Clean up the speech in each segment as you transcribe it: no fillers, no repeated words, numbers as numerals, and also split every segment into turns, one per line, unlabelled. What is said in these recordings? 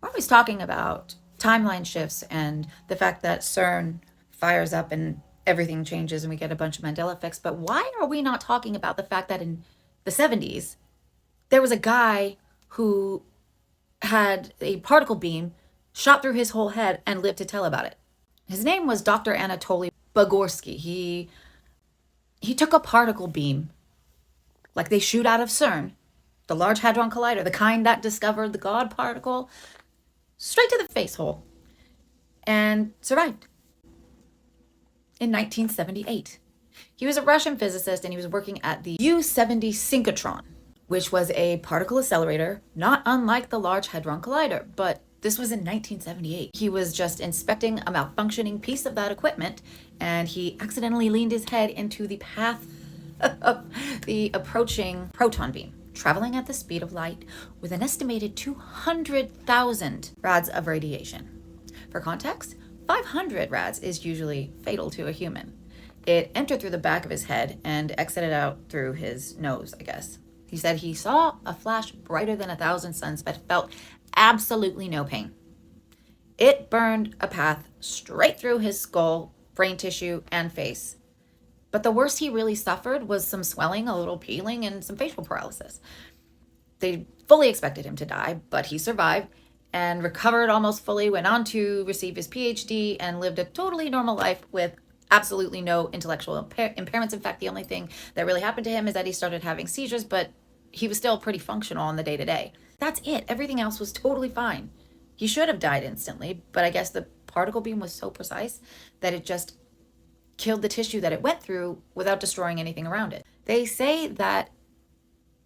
We're always talking about timeline shifts and the fact that CERN fires up and everything changes and we get a bunch of Mandela effects. But why are we not talking about the fact that in the 70s, there was a guy who had a particle beam shot through his whole head and lived to tell about it? His name was Dr. Anatoly Bogorsky. He took a particle beam, like they shoot out of CERN, the Large Hadron Collider, the kind that discovered the God particle, straight to the face hole, and survived in 1978. He was a Russian physicist and he was working at the U-70 synchrotron, which was a particle accelerator, not unlike the Large Hadron Collider, but this was in 1978. He was just inspecting a malfunctioning piece of that equipment and he accidentally leaned his head into the path of the approaching proton beam, traveling at the speed of light with an estimated 200,000 rads of radiation. For context, 500 rads is usually fatal to a human. It entered through the back of his head and exited out through his nose, I guess. He said he saw a flash brighter than 1,000 suns, but felt absolutely no pain. It burned a path straight through his skull, brain tissue, and face. But the worst he really suffered was some swelling, a little peeling, and some facial paralysis. They fully expected him to die, but he survived and recovered almost fully, went on to receive his PhD, and lived a totally normal life with absolutely no intellectual impairments. In fact, the only thing that really happened to him is that he started having seizures, but he was still pretty functional on the day-to-day. That's it. Everything else was totally fine. He should have died instantly, but I guess the particle beam was so precise that it just killed the tissue that it went through without destroying anything around it. They say that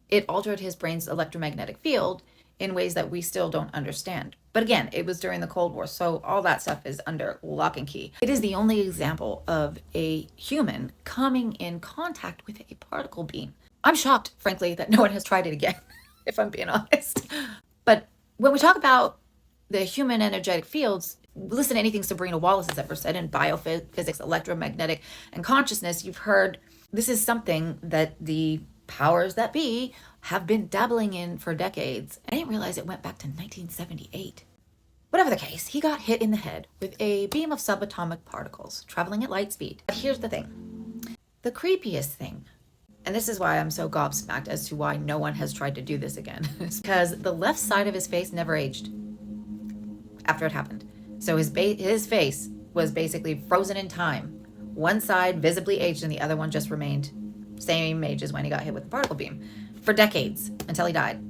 it altered his brain's electromagnetic field in ways that we still don't understand. But again, it was during the Cold War, so all that stuff is under lock and key. It is the only example of a human coming in contact with a particle beam. I'm shocked, frankly, that no one has tried it again, if I'm being honest. But when we talk about the human energetic fields, listen to anything Sabrina Wallace has ever said in biophysics, electromagnetic, and consciousness. You've heard this is something that the powers that be have been dabbling in for decades. I didn't realize it went back to 1978. Whatever the case, he got hit in the head with a beam of subatomic particles traveling at light speed. But here's the thing. The creepiest thing, and this is why I'm so gobsmacked as to why no one has tried to do this again, is because the left side of his face never aged after it happened. So his face was basically frozen in time. One side visibly aged and the other one just remained same age as when he got hit with the particle beam for decades until he died.